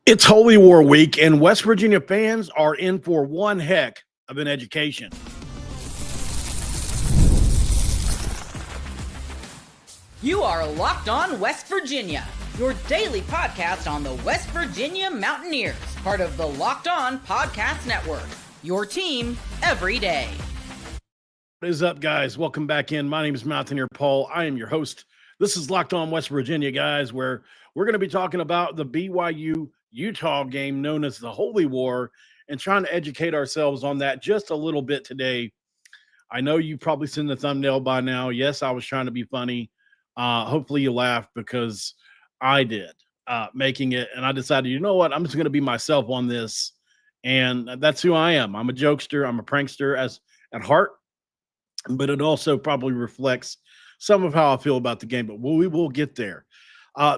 It's Holy War Week, and West Virginia fans are in for one heck of an education. You are Locked On West Virginia, your daily podcast on the West Virginia Mountaineers, part of the Locked On Podcast Network, your team every day. What is up, guys? Welcome back in. My name is Mountaineer Paul. I am your host. This is Locked On West Virginia, guys, where we're going to be talking about the BYU-Utah game known as the Holy War and trying to educate ourselves on that just a little bit today. I know you've probably seen the thumbnail by now. Yes, I was trying to be funny. Hopefully you laughed because I did making it. And I decided, you know what? I'm just going to be myself on this. And that's who I am. I'm a jokester. I'm a prankster at heart. But it also probably reflects some of how I feel about the game. But we will get there.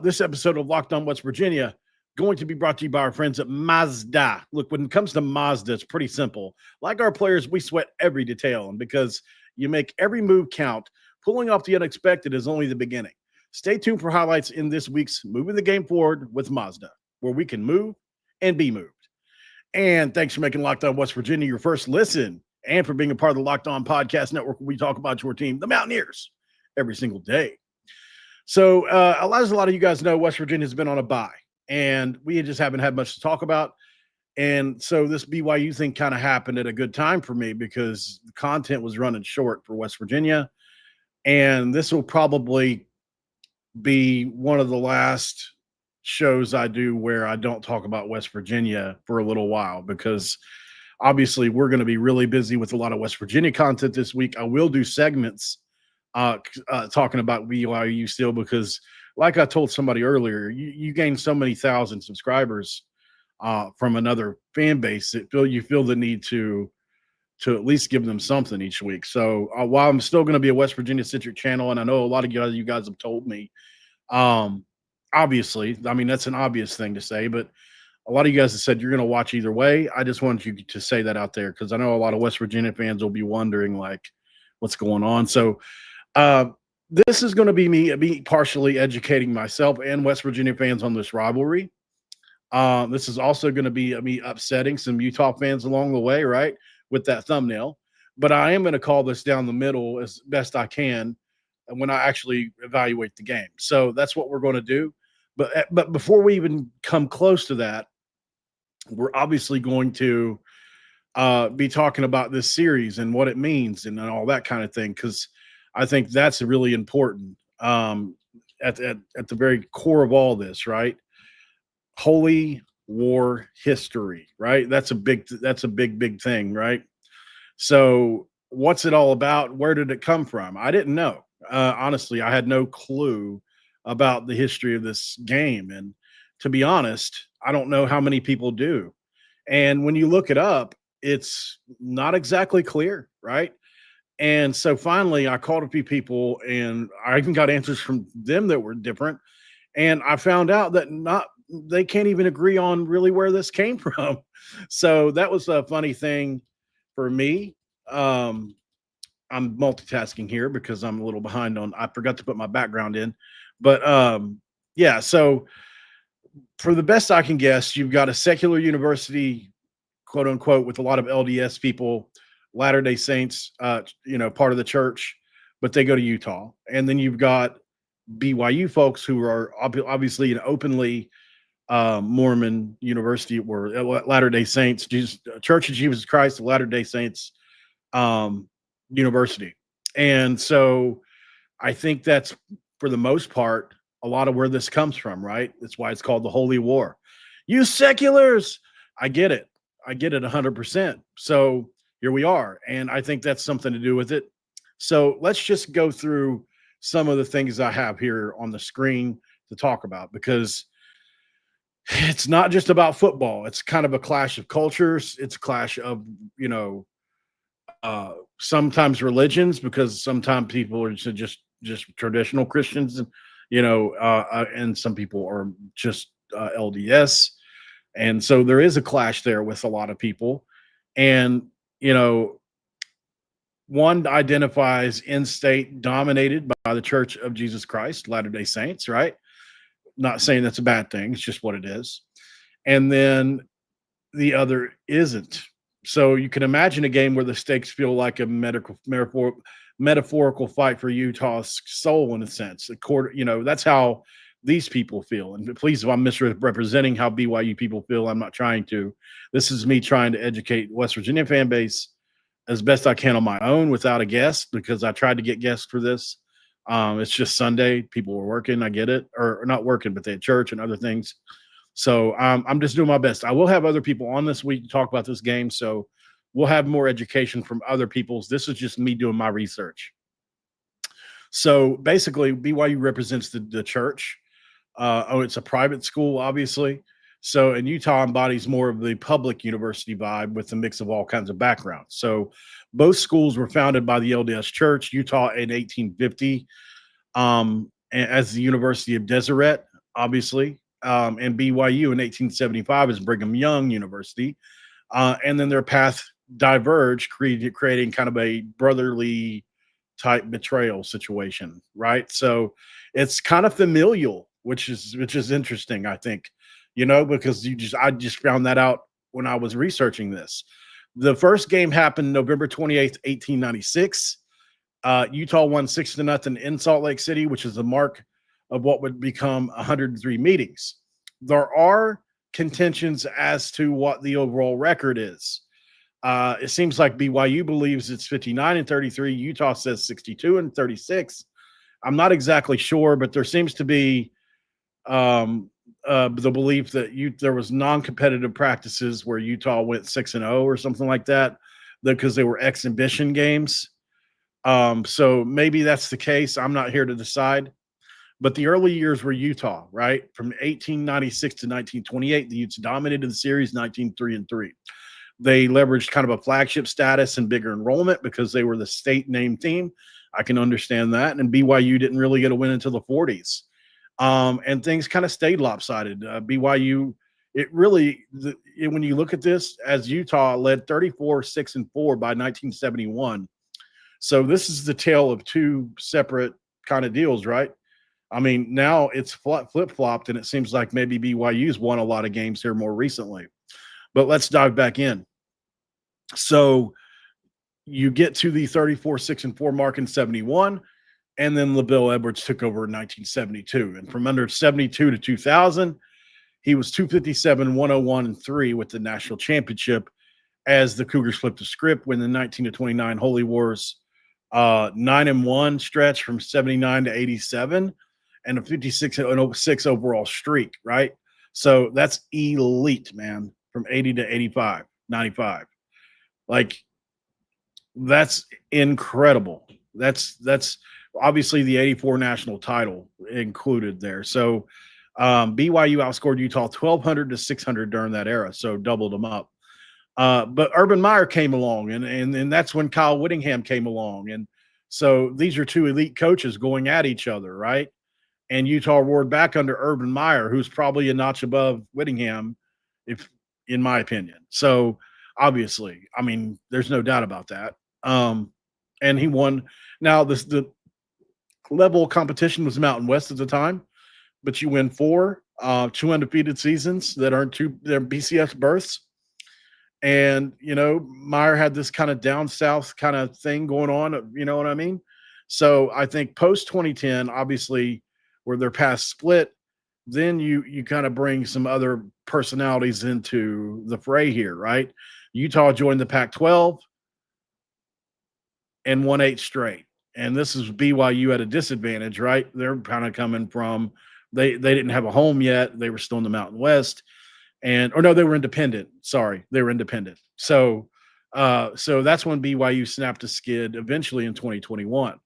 This episode of Locked On West Virginia going to be brought to you by our friends at Mazda. Look, when it comes to Mazda, it's pretty simple. Like our players, we sweat every detail. And because you make every move count, pulling off the unexpected is only the beginning. Stay tuned for highlights in this week's Moving the Game Forward with Mazda, where we can move and be moved. And thanks for making Locked On West Virginia your first listen and for being a part of the Locked On Podcast Network, where we talk about your team, the Mountaineers, every single day. So as a lot of you guys know, West Virginia has been on a bye, and we just haven't had much to talk about. And so this BYU thing kind of happened at a good time for me because the content was running short for West Virginia. And this will probably be one of the last shows I do where I don't talk about West Virginia for a little while, because obviously we're going to be really busy with a lot of West Virginia content this week. I will do segments talking about BYU still, because like I told somebody earlier, you gain so many thousand subscribers from another fan base that you feel the need to at least give them something each week. So while I'm still going to be a West Virginia centric channel, and I know a lot of you guys have told me, obviously, I mean, that's an obvious thing to say, but a lot of you guys have said you're going to watch either way. I just wanted you to say that out there, because I know a lot of West Virginia fans will be wondering, like, what's going on. So this is going to be me partially educating myself and West Virginia fans on this rivalry. This is also going to be me upsetting some Utah fans along the way, right, with that thumbnail. But I am going to call this down the middle as best I can when I actually evaluate the game. So that's what we're going to do. But before we even come close to that, we're obviously going to be talking about this series and what it means and all that kind of thing, because I think that's really important at the very core of all this, right? Holy War history, right? That's a big thing, right? So what's it all about? Where did it come from? I didn't know. Honestly, I had no clue about the history of this game. And to be honest, I don't know how many people do. And when you look it up, it's not exactly clear, right? And so finally I called a few people, and I even got answers from them that were different. And I found out that they can't even agree on really where this came from. So that was a funny thing for me. I'm multitasking here because I'm a little behind I forgot to put my background in. But yeah, so for the best I can guess, you've got a secular university, quote unquote, with a lot of LDS people, Latter-day Saints, part of the church, but they go to Utah. And then you've got BYU folks who are obviously an openly Mormon university, or Latter-day Saints, Church of Jesus Christ of Latter-day Saints university. And so I think that's, for the most part, a lot of where this comes from, right? That's why it's called the Holy War. You seculars, I get it 100%. So here we are. And I think that's something to do with it. So let's just go through some of the things I have here on the screen to talk about, because it's not just about football. It's kind of a clash of cultures. It's a clash of, sometimes religions, because sometimes people are just traditional Christians, and some people are just LDS. And so there is a clash there with a lot of people. And, one identifies in-state dominated by the Church of Jesus Christ, Latter-day Saints, right? Not saying that's a bad thing. It's just what it is. and then the other isn't. So you can imagine a game where the stakes feel like a metaphorical fight for Utah's soul in a sense. A quarter, that's how these people feel. And please, if I'm misrepresenting how BYU people feel, I'm not trying to. This is me trying to educate West Virginia fan base as best I can on my own without a guest, because I tried to get guests for this. It's just Sunday. People were working. I get it. Or not working, but they had church and other things. So I'm just doing my best. I will have other people on this week to talk about this game. So we'll have more education from other people's. This is just me doing my research. So basically, BYU represents the church. It's a private school, obviously. So, and Utah embodies more of the public university vibe with a mix of all kinds of backgrounds. So, both schools were founded by the LDS Church, Utah in 1850, as the University of Deseret, obviously, and BYU in 1875 as Brigham Young University. And then their path diverged, creating kind of a brotherly type betrayal situation, right? So it's kind of familial, which is interesting, I think, because I just found that out when I was researching this. The first game happened November 28th, 1896. Utah won 6-0 in Salt Lake City, which is the mark of what would become 103 meetings. There are contentions as to what the overall record is. It seems like BYU believes it's 59-33. Utah says 62-36. I'm not exactly sure, but there seems to be the belief that there was non-competitive practices where Utah went 6-0 or something like that, because they were exhibition games. So maybe that's the case. I'm not here to decide. But the early years were Utah, right? From 1896 to 1928, the Utes dominated the series 19-3-3. They leveraged kind of a flagship status and bigger enrollment because they were the state named team. I can understand that. And BYU didn't really get a win until the 40s. And things kind of stayed lopsided. BYU, when you look at this, as Utah led 34-6-4 by 1971. So this is the tale of two separate kind of deals, right? I mean, now it's flip-flopped, and it seems like maybe BYU's won a lot of games here more recently. But let's dive back in. So you get to the 34-6-4 mark in 71, and then LaBelle Edwards took over in 1972. And from under 72 to 2000, he was 257, 101, and 3 with the national championship as the Cougars flipped the script when the 19-29 Holy Wars 9-1 stretch from 79 to 87 and a 56-6 overall streak, right? So that's elite, man, from 80 to 85, 95. Like, that's incredible. That's obviously the 84 national title included there. So BYU outscored Utah 1,200 to 600 during that era, so doubled them up. But Urban Meyer came along, and that's when Kyle Whittingham came along. And so these are two elite coaches going at each other, right? And Utah roared back under Urban Meyer, who's probably a notch above Whittingham, in my opinion. So obviously, I mean, there's no doubt about that. And he won. Now, the level of competition was Mountain West at the time, but you win 4 2 undefeated seasons that earned their BCS berths. And, Meyer had this kind of down south kind of thing going on, you know what I mean? So I think post 2010, obviously, where their paths split, then you kind of bring some other personalities into the fray here, right? Utah joined the Pac-12 and won 8 straight. And this is BYU at a disadvantage, right? They're kind of coming from they didn't have a home yet. They were still in the Mountain West. They were independent. Sorry, they were independent. So that's when BYU snapped a skid eventually in 2021.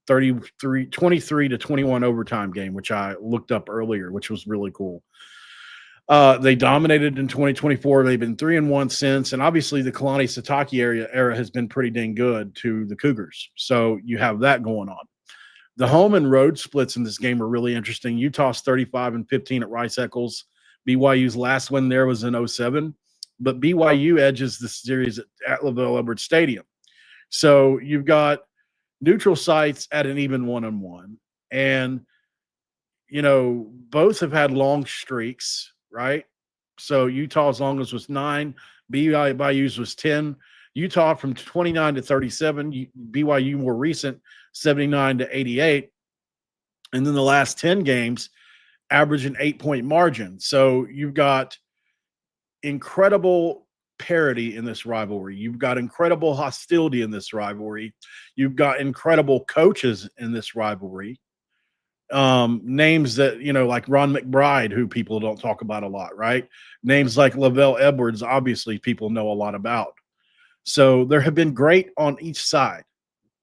23-21 overtime game, which I looked up earlier, which was really cool. They dominated in 2024. They've been 3-1 since, and obviously the Kalani Sitake era has been pretty dang good to the Cougars. So you have that going on. The home and road splits in this game were really interesting. Utah's 35-15 at Rice Eccles. BYU's last win there was in 2007, but BYU edges the series at LaBelle Edwards Stadium. So you've got neutral sites at an even 1-1, and both have had long streaks, right? So Utah's longest was 9. BYU's was 10. Utah from 29 to 37. BYU more recent, 79 to 88. And then the last 10 games, average an 8-point margin. So you've got incredible parity in this rivalry. You've got incredible hostility in this rivalry. You've got incredible coaches in this rivalry. Names that, like Ron McBride, who people don't talk about a lot, right? Names like Lavelle Edwards, obviously people know a lot about. So there have been great on each side.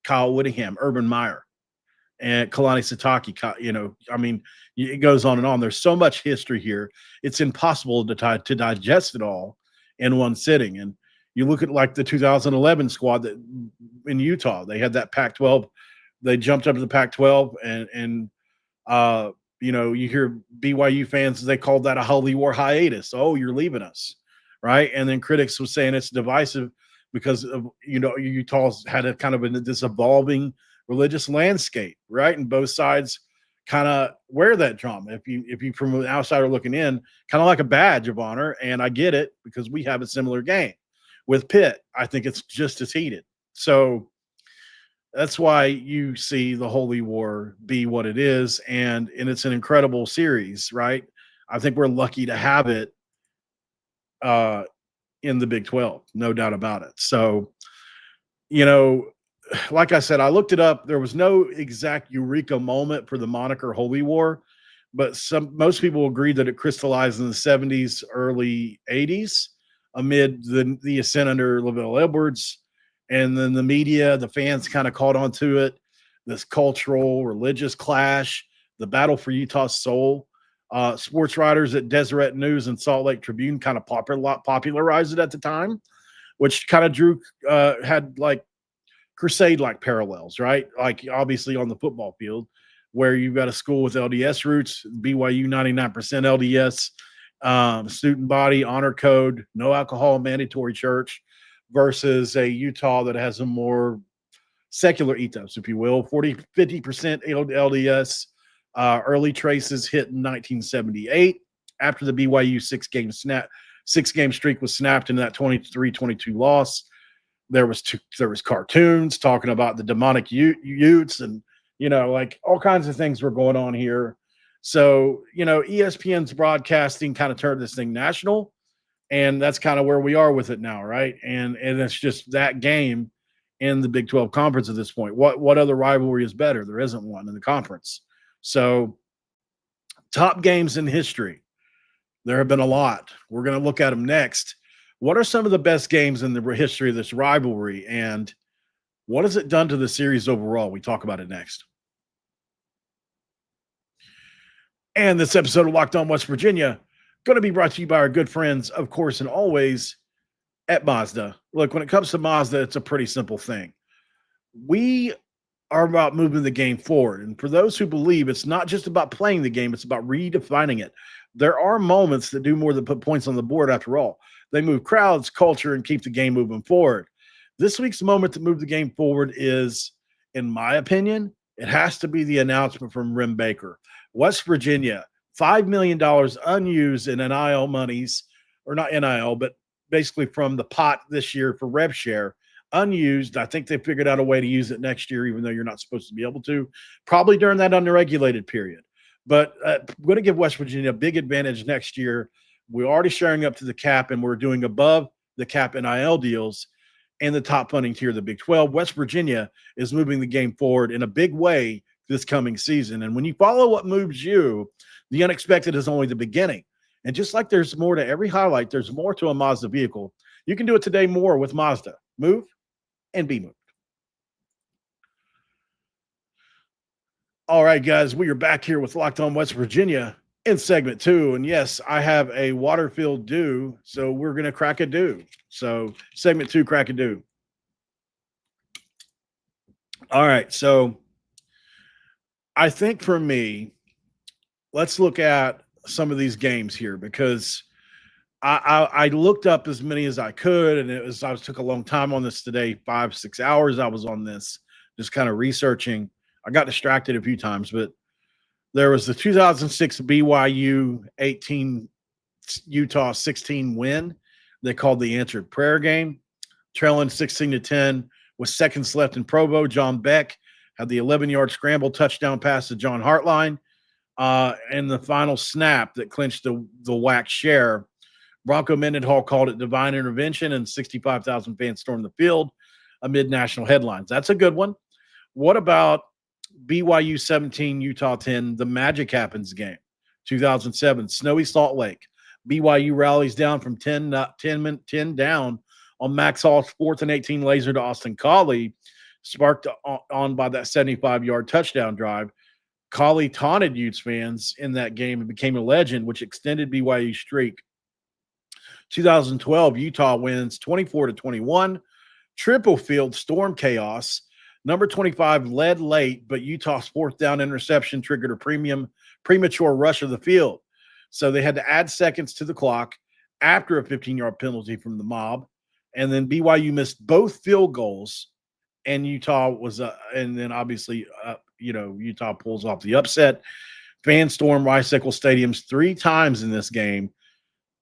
Kyle Whittingham, Urban Meyer, and Kalani Sitake, it goes on and on. There's so much history here. It's impossible to digest it all in one sitting. And you look at like the 2011 squad that in Utah, they had that Pac-12. They jumped up to the Pac-12 and you hear BYU fans, they called that a Holy War hiatus. Oh, you're leaving us, right? And then critics were saying it's divisive because of, Utah's had a kind of this evolving religious landscape, right? And both sides kind of wear that drama. If you from an outsider looking in, kind of like a badge of honor. And I get it because we have a similar game with Pitt. I think it's just as heated. So that's why you see the Holy War be what it is, and it's an incredible series, right? I think we're lucky to have it in the Big 12, no doubt about it. So, like I said, I looked it up. There was no exact eureka moment for the moniker Holy War, but most people agreed that it crystallized in the 70s, early 80s, amid the ascent under Lavelle Edwards. And then the media, the fans kind of caught on to it, this cultural, religious clash, the battle for Utah's soul. Sports writers at Deseret News and Salt Lake Tribune kind of popularized it at the time, which kind of had like crusade-like parallels, right? Like obviously on the football field, where you've got a school with LDS roots, BYU 99% LDS, student body, honor code, no alcohol, mandatory church, versus a Utah that has a more secular ethos, if you will, 50% LDS. Early traces hit in 1978 after the BYU six-game streak was snapped in that 23-22 loss. There was cartoons talking about the demonic Utes and, like all kinds of things were going on here. So, ESPN's broadcasting kind of turned this thing national. And that's kind of where we are with it now, right? And it's just that game in the Big 12 conference at this point. What other rivalry is better? There isn't one in the conference. So top games in history. There have been a lot. We're going to look at them next. What are some of the best games in the history of this rivalry? And what has it done to the series overall? We talk about it next. And this episode of Locked On West Virginia going to be brought to you by our good friends, of course, and always at Mazda. Look, when it comes to Mazda, it's a pretty simple thing. We are about moving the game forward. And for those who believe it's not just about playing the game, it's about redefining it. There are moments that do more than put points on the board after all. They move crowds, culture, and keep the game moving forward. This week's moment to move the game forward is, in my opinion, it has to be the announcement from Rim Baker. West Virginia, $5 million unused in NIL monies, or not NIL, but basically from the pot this year for rev share, unused. I think they figured out a way to use it next year, even though you're not supposed to be able to, probably during that underregulated period. But I'm going to give West Virginia a big advantage next year. We're already sharing up to the cap, and we're doing above the cap NIL deals and the top funding tier of the Big 12. West Virginia is moving the game forward in a big way this coming season. And when you follow what moves you, the unexpected is only the beginning. And just like there's more to every highlight, there's more to a Mazda vehicle. You can do it today more with Mazda. Move and be moved. All right, guys, we are back here with Locked On West Virginia in segment 2. And yes, I have a water-filled dew, so we're going to crack a dew. So segment 2, crack a dew. All right, so I think for me, let's look at some of these games here, because I looked up as many as I could, and I took a long time on this today, 5-6 hours I was on this, just kind of researching. I got distracted a few times, but there was the 2006 BYU 18 Utah 16 win. They called the answered prayer game, trailing 16-10 with seconds left in Provo. John Beck had the 11-yard scramble touchdown pass to John Hartline. And the final snap that clinched the WAC share. Bronco Mendenhall called it divine intervention, and 65,000 fans stormed the field amid national headlines. That's a good one. What about BYU 17, Utah 10, the Magic Happens game, 2007, Snowy Salt Lake. BYU rallies down from 10 down on Max Hall's 4th and 18 laser to Austin Collie, sparked on by that 75-yard touchdown drive. Collie taunted Utes fans in that game and became a legend, which extended BYU's streak. 2012, Utah wins 24-21. Triple field storm chaos. Number 25 led late, but Utah's 4th down interception triggered a premature rush of the field. So they had to add seconds to the clock after a 15-yard penalty from the mob. And then BYU missed both field goals, and Utah was and then obviously Utah pulls off the upset. Fans stormed Rice-Eccles stadiums 3 times in this game.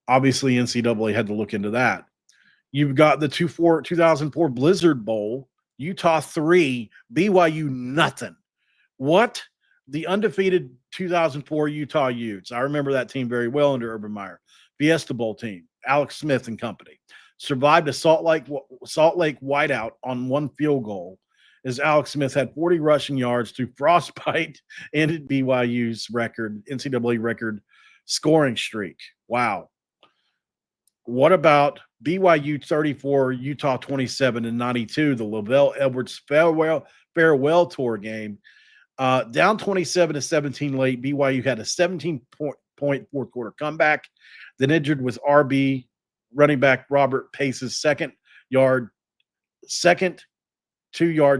Obviously, NCAA had to look into that. You've got the 2004 Blizzard Bowl, Utah 3, BYU nothing. What? The undefeated 2004 Utah Utes. I remember that team very well under Urban Meyer. Fiesta Bowl team, Alex Smith and company. Survived a Salt Lake whiteout on 1 field goal, as Alex Smith had 40 rushing yards through frostbite, ended BYU's NCAA record scoring streak. Wow. What about BYU 34, Utah 27 in 92, the Lavelle Edwards farewell tour game? Down 27-17 late, BYU had a 17-point fourth-quarter comeback. Then injured was RB running back Robert Pace's second 2-yard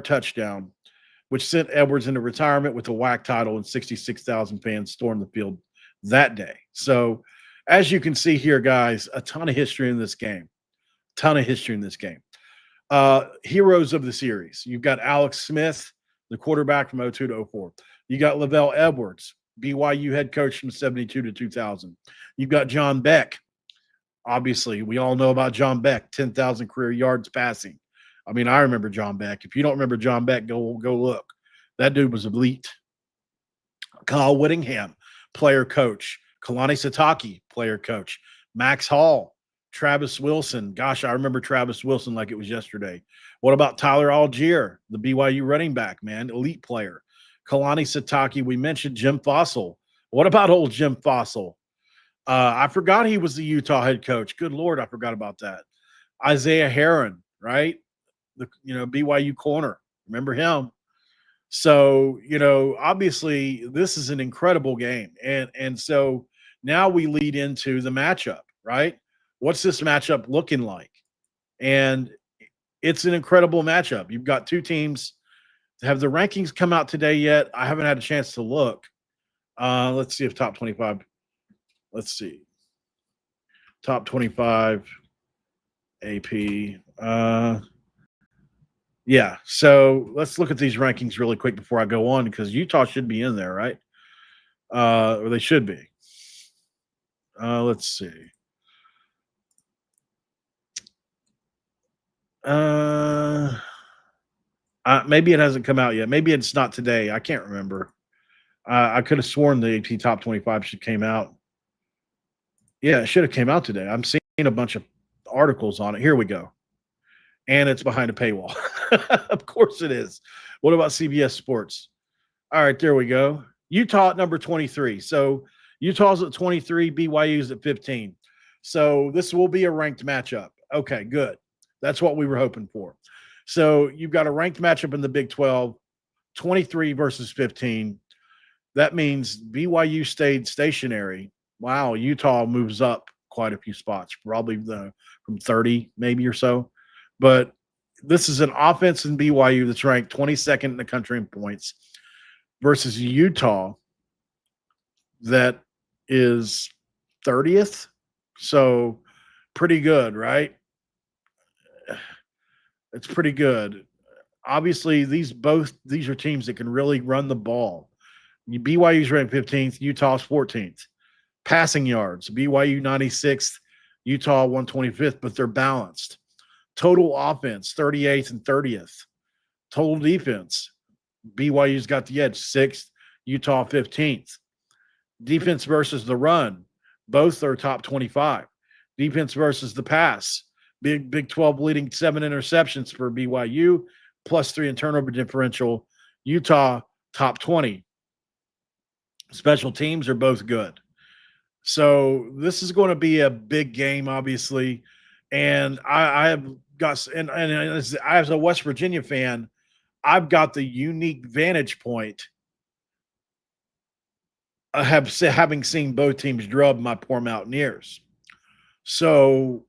touchdown, which sent Edwards into retirement with a WAC title, and 66,000 fans stormed the field that day. So, as you can see here, guys, a ton of history in this game. Heroes of the series. You've got Alex Smith, the quarterback from 02 to 04. You got Lavelle Edwards, BYU head coach from 72 to 2000. You've got John Beck. Obviously, we all know about John Beck, 10,000 career yards passing. I mean, I remember John Beck. If you don't remember John Beck, go look. That dude was elite. Kyle Whittingham, player coach. Kalani Sitake, player coach. Max Hall, Travis Wilson. Gosh, I remember Travis Wilson like it was yesterday. What about Tyler Algier, the BYU running back, man, elite player. Kalani Sitake, we mentioned Jim Fossil. What about old Jim Fossil? I forgot he was the Utah head coach. Good Lord, I forgot about that. Isaiah Heron, right? The BYU corner. Remember him? So, obviously this is an incredible game. And so now we lead into the matchup, right? What's this matchup looking like? And it's an incredible matchup. You've got 2 teams. Have the rankings come out today yet? I haven't had a chance to look. Let's see if top 25. Let's see. Top 25 AP. Yeah, so let's look at these rankings really quick before I go on, because Utah should be in there, right? Or they should be. Let's see. Maybe it hasn't come out yet. Maybe it's not today. I can't remember. I could have sworn the AP Top 25 should came out. Yeah, it should have came out today. I'm seeing a bunch of articles on it. Here we go. And it's behind a paywall. Of course it is. What about CBS Sports? All right, there we go. Utah at number 23. So Utah's at 23, BYU's at 15. So this will be a ranked matchup. Okay, good. That's what we were hoping for. So you've got a ranked matchup in the Big 12, 23 versus 15. That means BYU stayed stationary. Wow, Utah moves up quite a few spots, probably from 30 maybe or so. But this is an offense in BYU that's ranked 22nd in the country in points versus Utah that is 30th. So pretty good, right? It's pretty good. Obviously, these are teams that can really run the ball. BYU's ranked 15th, Utah's 14th. Passing yards, BYU 96th, Utah 125th, but they're balanced. Total offense, 38th and 30th. Total defense, BYU's got the edge, 6th, Utah 15th. Defense versus the run, both are top 25. Defense versus the pass, Big 12 leading 7 interceptions for BYU, +3 in turnover differential. Utah, top 20. Special teams are both good. So this is going to be a big game, obviously. And I have got, and as a West Virginia fan, I've got the unique vantage point of having seen both teams drub my poor Mountaineers. So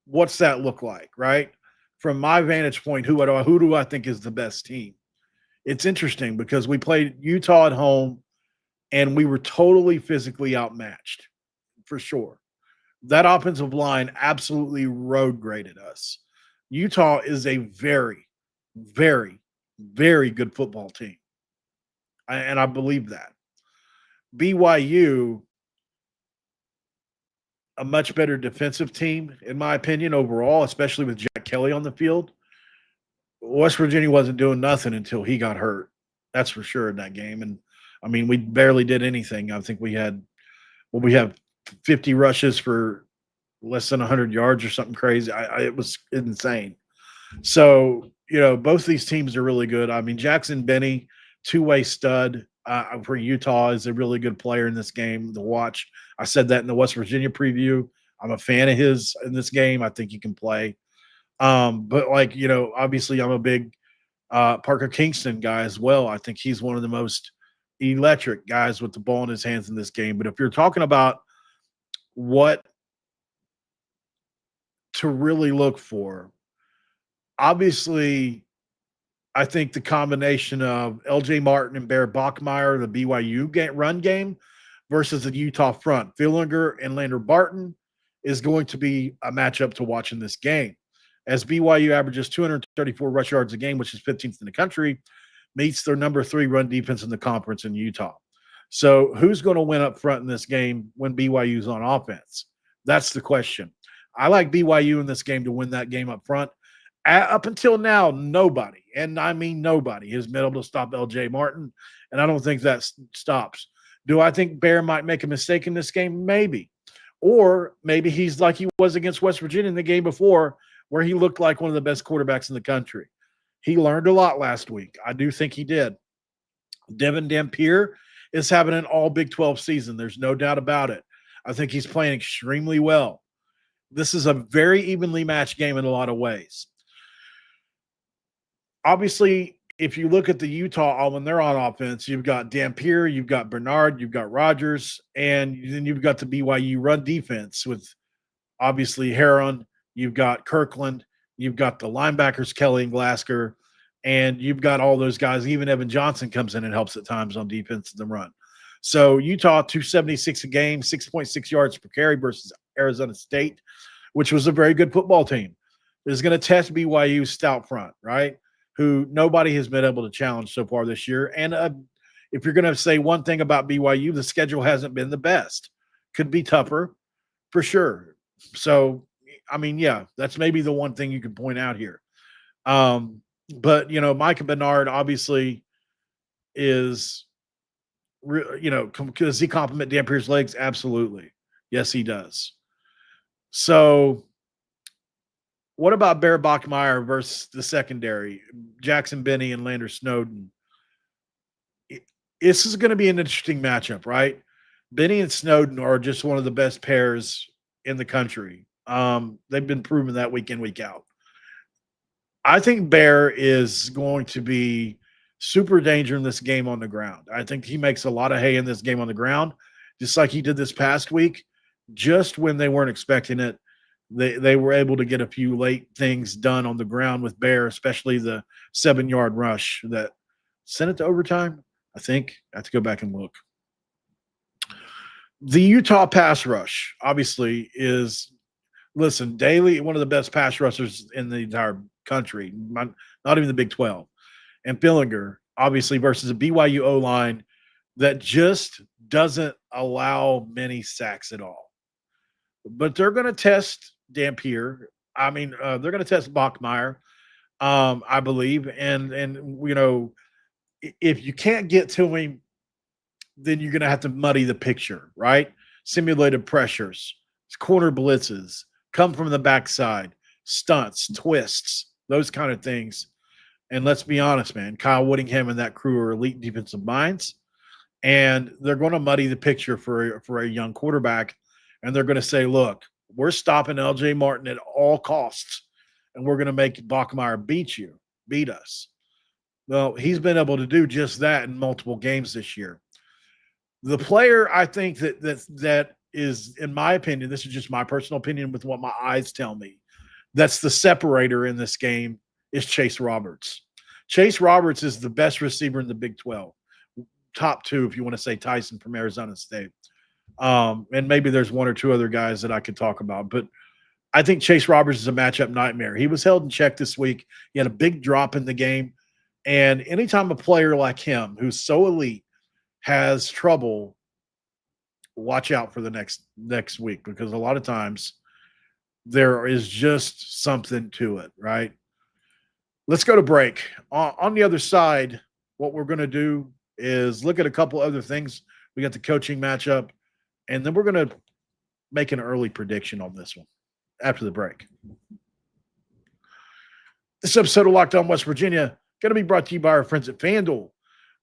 what's that look like, right? From my vantage point, who do I think is the best team? It's interesting because we played Utah at home and we were totally physically outmatched, for sure. That offensive line absolutely road graded us. Utah is a very, very, very good football team. And I believe that. BYU, a much better defensive team, in my opinion, overall, especially with Jack Kelly on the field. West Virginia wasn't doing nothing until he got hurt. That's for sure in that game. And, I mean, we barely did anything. I think we have 50 rushes for less than 100 yards or something crazy. It was insane. So, both these teams are really good. I mean, Jackson Benny, two-way stud for Utah, is a really good player in this game to watch. I said that in the West Virginia preview. I'm a fan of his in this game. I think he can play. But obviously I'm a big Parker Kingston guy as well. I think he's one of the most electric guys with the ball in his hands in this game. But if you're talking about what to really look for, obviously I think the combination of LJ Martin and Bear Bachmeier, the BYU run game, versus the Utah front, Fillinger and Lander Barton, is going to be a matchup to watch in this game. As BYU averages 234 rush yards a game, which is 15th in the country, meets their number 3 run defense in the conference in Utah. So who's going to win up front in this game when BYU's on offense? That's the question. I like BYU in this game to win that game up front. Up until now, nobody, and I mean nobody, has been able to stop LJ Martin, and I don't think that stops. Do I think Bear might make a mistake in this game? Maybe. Or maybe he's like he was against West Virginia in the game before, where he looked like one of the best quarterbacks in the country. He learned a lot last week. I do think he did. Devin Dampier is having an all Big 12 season. There's no doubt about it. I think he's playing extremely well. This is a very evenly matched game in a lot of ways. Obviously, if you look at the Utah when they're on offense, you've got Dampier, you've got Bernard, you've got Rogers, and then you've got the BYU run defense with obviously Heron, you've got Kirkland, you've got the linebackers Kelly and Glasgow, and you've got all those guys. Even Evan Johnson comes in and helps at times on defense in the run. So Utah, 276 a game, 6.6 yards per carry versus Arizona State, which was a very good football team. Is going to test BYU's stout front, right? Who nobody has been able to challenge so far this year. And if you're going to say one thing about BYU, the schedule hasn't been the best. Could be tougher, for sure. So, I mean, yeah, that's maybe the one thing you can point out here. But, Micah Bernard obviously is, does he compliment Dampier's legs? Absolutely. Yes, he does. So, what about Bear Bachmeier versus the secondary, Jackson Benny and Lander Snowden? This is going to be an interesting matchup, right? Benny and Snowden are just one of the best pairs in the country. They've been proven that week in, week out. I think Bear is going to be super dangerous in this game on the ground. I think he makes a lot of hay in this game on the ground, just like he did this past week, just when they weren't expecting it. They were able to get a few late things done on the ground with Bear, especially the 7-yard rush that sent it to overtime. I think I have to go back and look. The Utah pass rush obviously is, Daly, one of the best pass rushers in the entire country, not even the Big 12. And Fillinger, obviously, versus a BYU O-line that just doesn't allow many sacks at all. But they're going to test Dampier. They're going to test Bachmeyer, I believe. If you can't get to him, then you're going to have to muddy the picture, right? Simulated pressures, corner blitzes, come from the backside, stunts, twists, those kind of things. And let's be honest, man, Kyle Whittingham and that crew are elite defensive minds, and they're going to muddy the picture for a young quarterback. And they're going to say, look, we're stopping LJ Martin at all costs, and we're going to make Bachmeyer beat us. Well, he's been able to do just that in multiple games this year. The player I think that is, in my opinion, this is just my personal opinion with what my eyes tell me, that's the separator in this game is Chase Roberts. Chase Roberts is the best receiver in the Big 12. Top two, if you want to say Tyson from Arizona State. And maybe there's one or two other guys that I could talk about. But I think Chase Roberts is a matchup nightmare. He was held in check this week. He had a big drop in the game. And anytime a player like him, who's so elite, has trouble, watch out for the next week, because a lot of times there is just something to it, right? Let's go to break. On the other side, what we're going to do is look at a couple other things. We got the coaching matchup, and then we're going to make an early prediction on this one after the break. This episode of Locked On West Virginia going to be brought to you by our friends at FanDuel.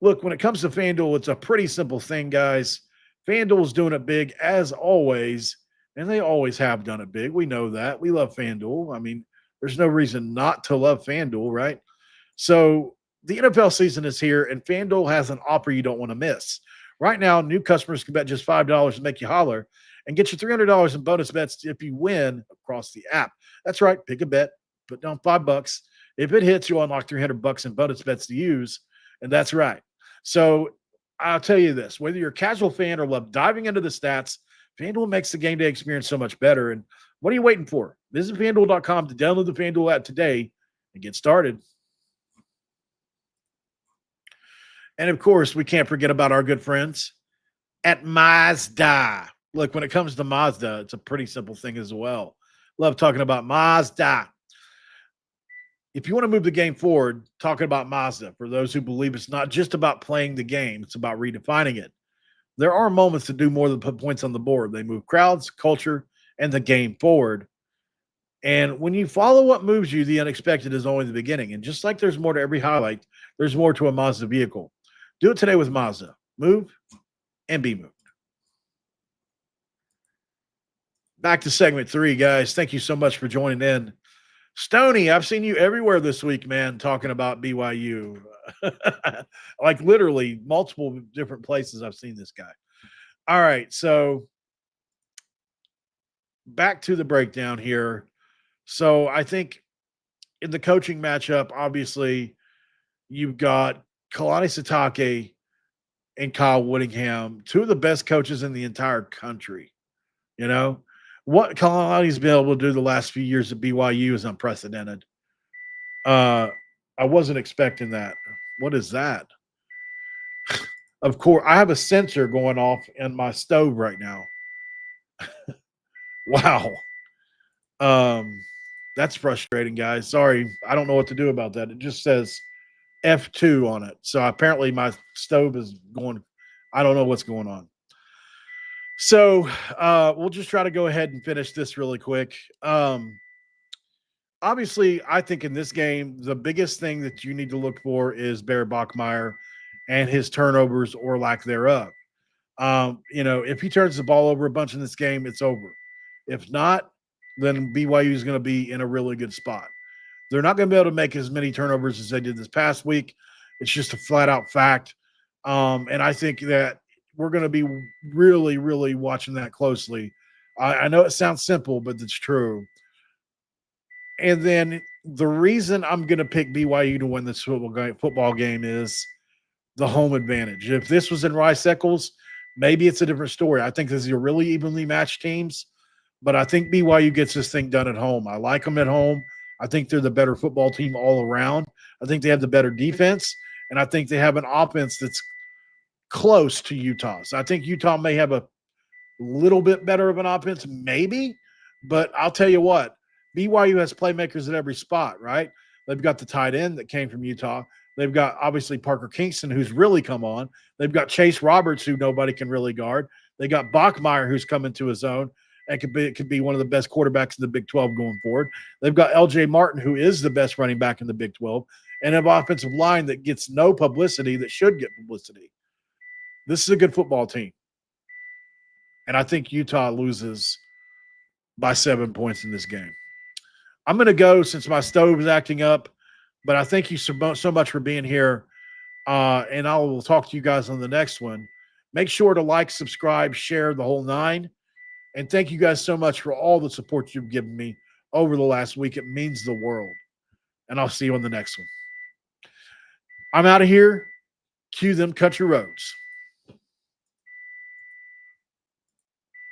Look, when it comes to FanDuel, it's a pretty simple thing, guys. FanDuel is doing it big as always, and they always have done it big. We know that. We love FanDuel. I mean, there's no reason not to love FanDuel, right? So the NFL season is here, and FanDuel has an offer you don't want to miss. Right now, new customers can bet just $5 to make you holler and get you $300 in bonus bets if you win across the app. That's right. Pick a bet, put down $5. If it hits, you unlock $300 in bonus bets to use, and that's right. So I'll tell you this, whether you're a casual fan or love diving into the stats, FanDuel makes the game day experience so much better. And what are you waiting for? Visit FanDuel.com to download the FanDuel app today and get started. And, of course, we can't forget about our good friends at Mazda. Look, when it comes to Mazda, it's a pretty simple thing as well. Love talking about Mazda. If you want to move the game forward, talking about Mazda, for those who believe it's not just about playing the game, it's about redefining it. There are moments to do more than put points on the board. They move crowds, culture, and the game forward. And when you follow what moves you, the unexpected is only the beginning. And just like there's more to every highlight, there's more to a Mazda vehicle. Do it today with Mazda. Move and be moved. Back to segment 3, guys. Thank you so much for joining in. Stoney, I've seen you everywhere this week, man, talking about BYU. Like literally multiple different places I've seen this guy. All right, so back to the breakdown here. So I think in the coaching matchup, obviously, you've got Kalani Sitake and Kyle Whittingham, two of the best coaches in the entire country. You know, what Kalani's been able to do the last few years at BYU is unprecedented. I wasn't expecting that. What is that? Of course, I have a sensor going off in my stove right now. Wow. That's frustrating, guys. Sorry. I don't know what to do about that. It just says F2 on it. So apparently my stove is going, I don't know what's going on. So we'll just try to go ahead and finish this really quick. Obviously, I think in this game, the biggest thing that you need to look for is Bear Bachmeyer and his turnovers or lack thereof. If he turns the ball over a bunch in this game, it's over. If not, then BYU is going to be in a really good spot. They're not going to be able to make as many turnovers as they did this past week. It's just a flat-out fact. And I think that we're going to be really, really watching that closely. I know it sounds simple, but it's true. And then the reason I'm going to pick BYU to win this football game is the home advantage. If this was in Rice-Eccles, maybe it's a different story. I think these are really evenly matched teams, but I think BYU gets this thing done at home. I like them at home. I think they're the better football team all around. I think they have the better defense, and I think they have an offense that's close to Utah's. I think Utah may have a little bit better of an offense, maybe, but I'll tell you what, BYU has playmakers at every spot, right? They've got the tight end that came from Utah. They've got obviously Parker Kingston, who's really come on. They've got Chase Roberts, who nobody can really guard. They got Bachmeier, who's come into his own and could be one of the best quarterbacks in the Big 12 going forward. They've got LJ Martin, who is the best running back in the Big 12, and an offensive line that gets no publicity that should get publicity. This is a good football team. And I think Utah loses by 7 points in this game. I'm going to go since my stove is acting up, but I thank you so much for being here. And I will talk to you guys on the next one. Make sure to like, subscribe, share the whole nine. And thank you guys so much for all the support you've given me over the last week. It means the world. And I'll see you on the next one. I'm out of here. Cue them country roads.